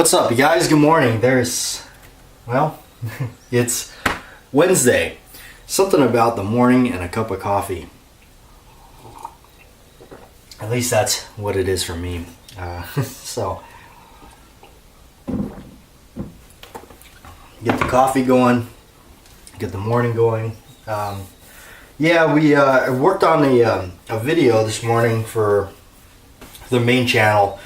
What's up, you guys? Good morning. Well, it's Wednesday. Something about the morning and a cup of coffee. At least that's what it is for me. So, get the coffee going, get the morning going. Yeah, we worked on a video this morning for the main channel.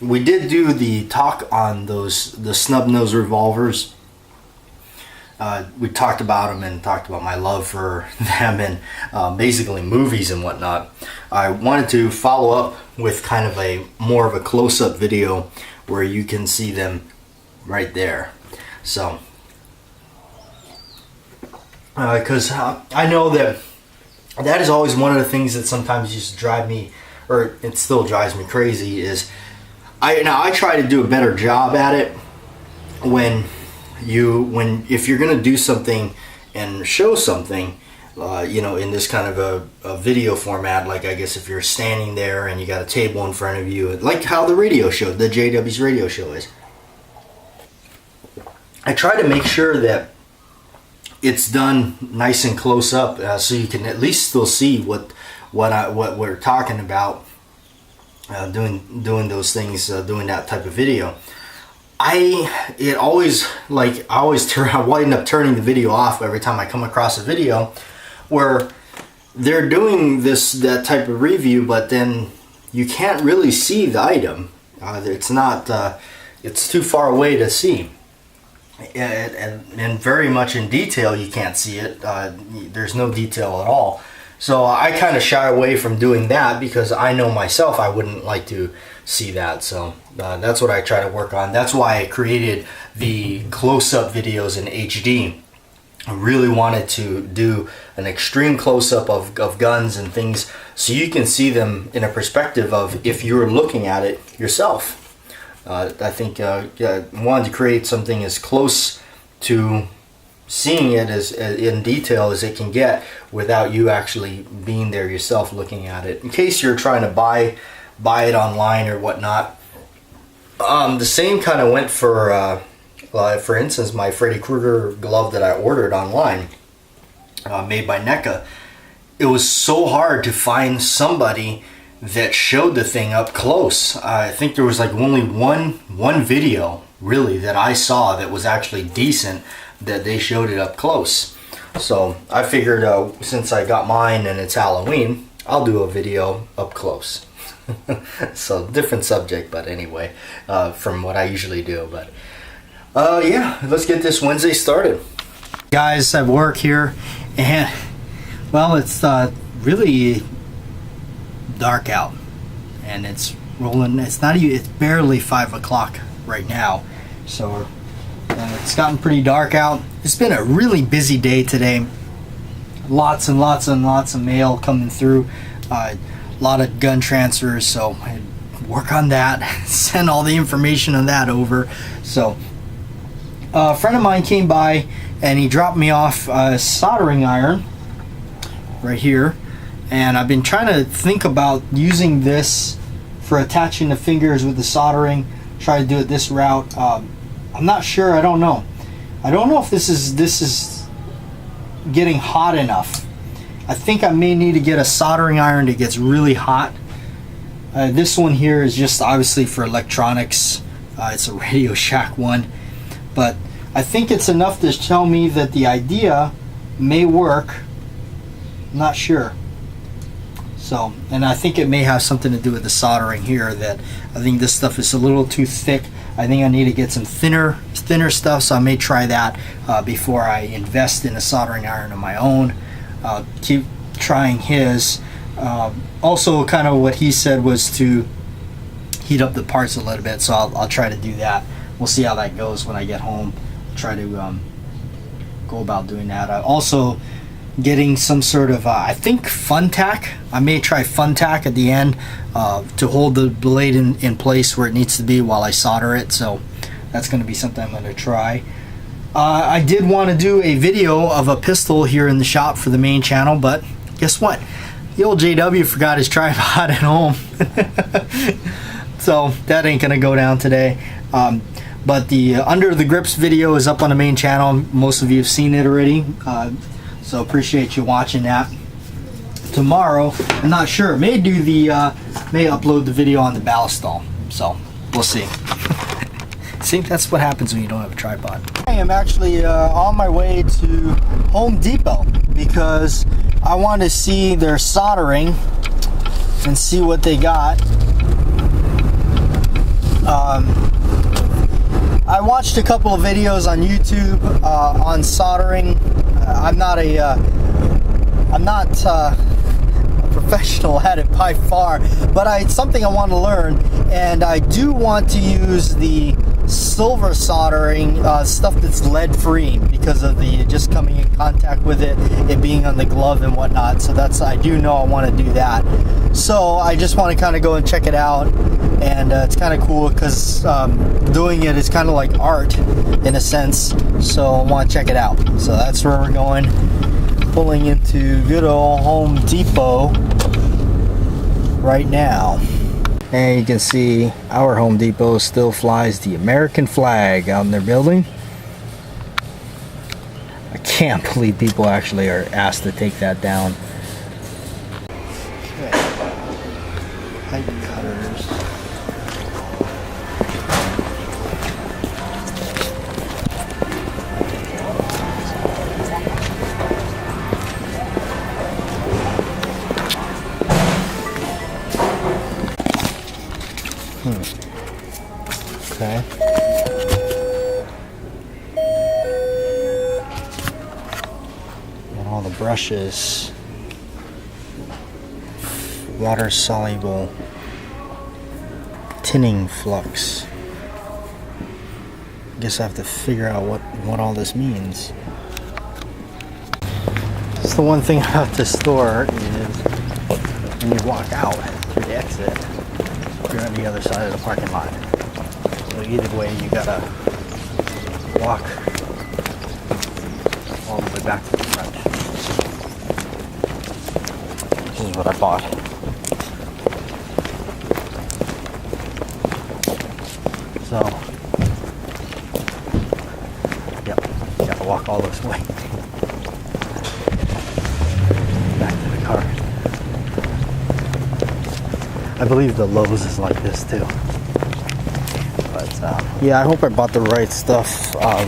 We did do the talk on the snub nose revolvers. We talked about them and talked about my love for them and basically movies and whatnot. I wanted to follow up with kind of more of a close-up video where you can see them right there. So, because I know that is always one of the things that sometimes used to drive me, or it still drives me crazy, is I try to do a better job at it if you're gonna do something and show something, in this kind of a video format. Like, I guess if you're standing there and you got a table in front of you, like how the radio show, the JW's radio show is, I try to make sure that it's done nice and close up, so you can at least still see what we're talking about, doing those things, doing that type of video. I wind up turning the video off every time I come across a video where they're doing that type of review, but then you can't really see the item. It's too far away to see. And very much in detail you can't see it. There's no detail at all. So I kind of shy away from doing that because I know myself I wouldn't like to see that. So that's what I try to work on. That's why I created the close-up videos in HD. I really wanted to do an extreme close-up of guns and things so you can see them in a perspective of if you're looking at it yourself. I think I wanted to create something as close to seeing it as in detail as it can get without you actually being there yourself looking at it. In case you're trying to buy it online or whatnot. The same kind of went for instance, my Freddy Krueger glove that I ordered online, made by NECA. It was so hard to find somebody that showed the thing up close. I think there was like only one video really that I saw that was actually decent, that they showed it up close. So I figured since I got mine and it's Halloween, I'll do a video up close. So different subject, but anyway, from what I usually do. But yeah, let's get this Wednesday started. Guys, at work here, and well, it's really dark out, and it's rolling. It's barely 5 o'clock right now, so it's gotten pretty dark out. It's been a really busy day today. Lots and lots and lots of mail coming through, a lot of gun transfers, so I work on that, send all the information on that over. So a friend of mine came by and he dropped me off a soldering iron right here. And I've been trying to think about using this for attaching the fingers with the soldering. Try to do it this route. I'm not sure. I don't know. I don't know if this is getting hot enough. I think I may need to get a soldering iron that gets really hot. This one here is just obviously for electronics. It's a Radio Shack one. But I think it's enough to tell me that the idea may work. I'm not sure. So, and I think it may have something to do with the soldering here, that I think this stuff is a little too thick. I think I need to get some thinner stuff, so I may try that before I invest in a soldering iron of my own. Keep trying his. Also, kind of what he said was to heat up the parts a little bit, so I'll try to do that. We'll see how that goes when I get home. Try to go about doing that. Also getting some sort of I think fun tack. I may try fun tack at the end to hold the blade in place where it needs to be while I solder it. So that's going to be something I'm going to try. I did want to do a video of a pistol here in the shop for the main channel, but guess what? The old JW forgot his tripod at home. So that ain't gonna go down today. But the under the grips video is up on the main channel. Most of you have seen it already, so appreciate you watching that. Tomorrow, I'm not sure, may upload the video on the ballast stall, so we'll see. See, that's what happens when you don't have a tripod. I am actually on my way to Home Depot because I want to see their soldering and see what they got. I watched a couple of videos on YouTube on soldering. I'm not a professional at it by far, but it's something I want to learn, and I do want to use the silver soldering stuff that's lead free because of the just coming in contact with it being on the glove and whatnot. So I do know I want to do that. So I just want to kind of go and check it out, and it's kind of cool because doing it is kind of like art in a sense. So I want to check it out. So that's where we're going. Pulling into good old Home Depot right now. And you can see our Home Depot still flies the American flag out in their building. I can't believe people actually are asked to take that down. Okay. Pipe cutters. Okay. And all the brushes. Water soluble tinning flux. Guess I have to figure out what all this means. That's the one thing about this store is when you walk out through the exit, you're on the other side of the parking lot. So either way, you gotta walk all the way back to the front. This is what I bought. So, yep, you gotta walk all this way back to the car. I believe the Lowe's is like this too. But yeah, I hope I bought the right stuff. I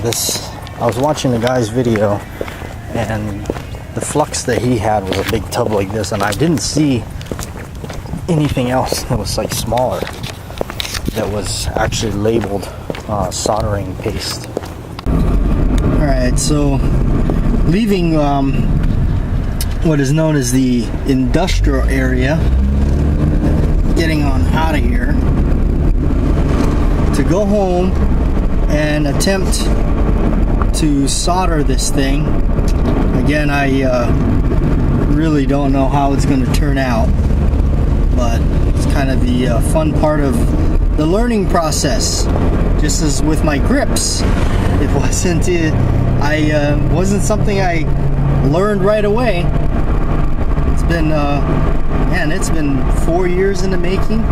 was watching the guy's video, and the flux that he had was a big tub like this, and I didn't see anything else that was like smaller that was actually labeled soldering paste. Alright, so leaving what is known as the industrial area, getting on out of here to go home and attempt to solder this thing. Again, I really don't know how it's going to turn out, but it's kind of the fun part of the learning process. Just as with my grips, it wasn't something I learned right away. It's been man, it's been 4 years in the making.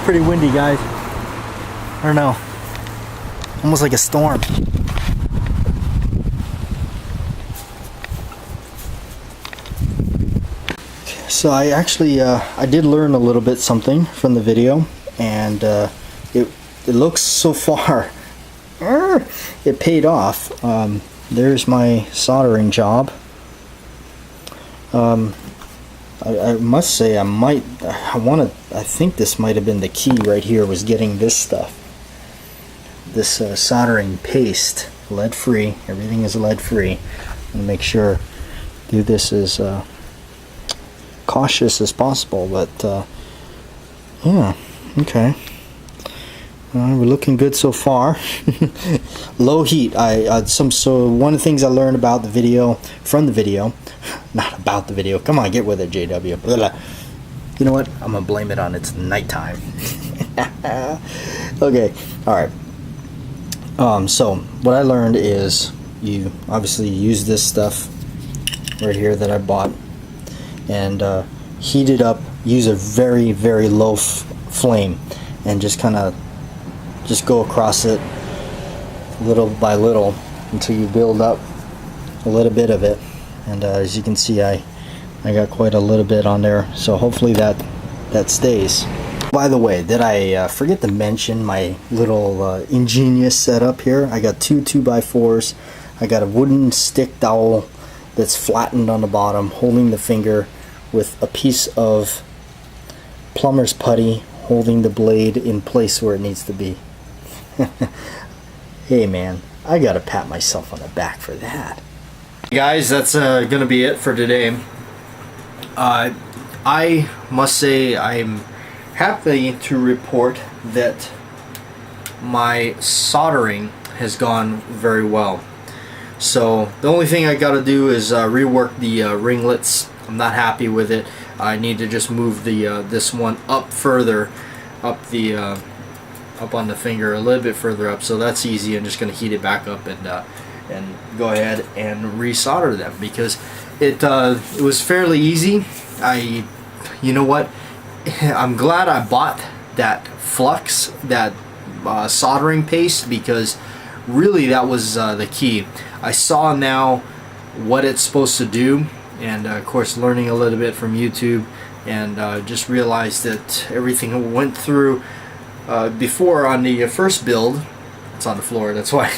Pretty windy, guys. I don't know, almost like a storm. So I actually I did learn a little bit something from the video, and it looks so far it paid off. There's my soldering job. I must say I think this might have been the key right here, was getting this stuff, this soldering paste. lead free. Everything is lead free. And make sure do this as cautious as possible, but yeah, okay. We're looking good so far. Low heat. So one of the things I learned about the video, from the video, not about the video. Come on, get with it, JW. Blah, blah. You know what? I'm gonna blame it on it's nighttime. Okay, all right. So what I learned is you obviously use this stuff right here that I bought and heat it up. Use a very, very low flame and just kind of just go across it little by little until you build up a little bit of it. And as you can see, I got quite a little bit on there, so hopefully that stays. By the way, did I forget to mention my little ingenious setup here? I got two 2x4s. I got a wooden stick dowel that's flattened on the bottom, holding the finger, with a piece of plumber's putty holding the blade in place where it needs to be. Hey man, I gotta pat myself on the back for that. Guys, that's gonna be it for today. I must say I'm happy to report that my soldering has gone very well. So the only thing I gotta do is rework the ringlets. I'm not happy with it. I need to just move the this one up further, up on the finger a little bit further up. So that's easy. I'm just gonna heat it back up and go ahead and resolder them, because it was fairly easy. You know what? I'm glad I bought that flux, that soldering paste, because really that was the key. I saw now what it's supposed to do, and of course learning a little bit from YouTube, and just realized that everything went through before on the first build. It's on the floor, that's why.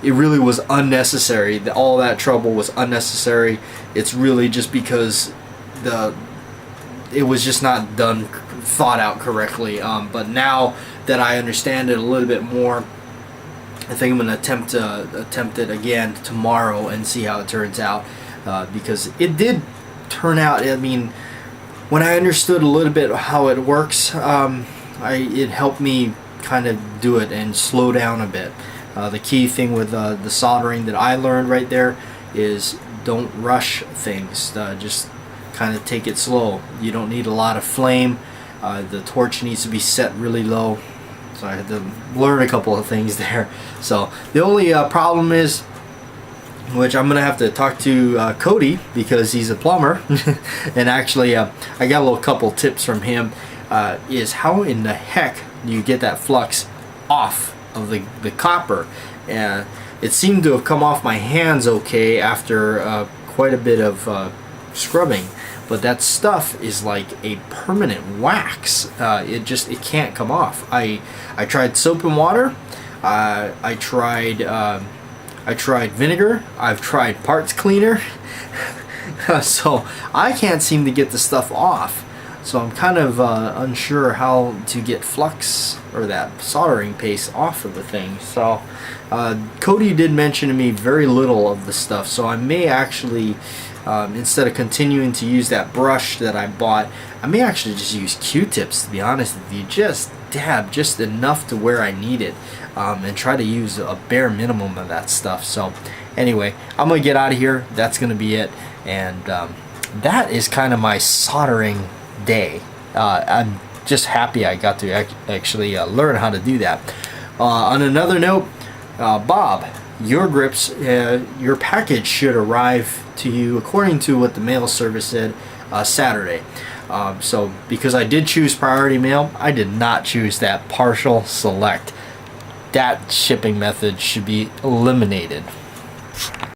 It really was unnecessary. All that trouble was unnecessary. It's really just because it was just not done, thought out correctly. But now that I understand it a little bit more, I think I'm going to attempt it again tomorrow and see how it turns out, because it did turn out. I mean, when I understood a little bit how it works, it helped me kind of do it and slow down a bit. The key thing with the soldering that I learned right there is don't rush things. Just kind of take it slow. You don't need a lot of flame. The torch needs to be set really low. So I had to learn a couple of things there. So the only problem is, which I'm gonna have to talk to Cody, because he's a plumber, and actually I got a little couple tips from him, is how in the heck do you get that flux off of the copper? It seemed to have come off my hands okay after quite a bit of scrubbing, but that stuff is like a permanent wax. It can't come off. I tried soap and water. I tried vinegar. I've tried parts cleaner. So I can't seem to get the stuff off. So I'm kind of unsure how to get flux or that soldering paste off of the thing. So Cody did mention to me very little of the stuff, so I may actually, instead of continuing to use that brush that I bought, I may actually just use Q-tips, to be honest with you. Just dab just enough to where I need it, and try to use a bare minimum of that stuff. So anyway, I'm gonna get out of here. That's gonna be it, and that is kind of my soldering day. I'm just happy I got to actually learn how to do that. On another note, Bob, your grips, your package should arrive to you, according to what the mail service said, Saturday. So because I did choose priority mail, I did not choose that partial select. That shipping method should be eliminated.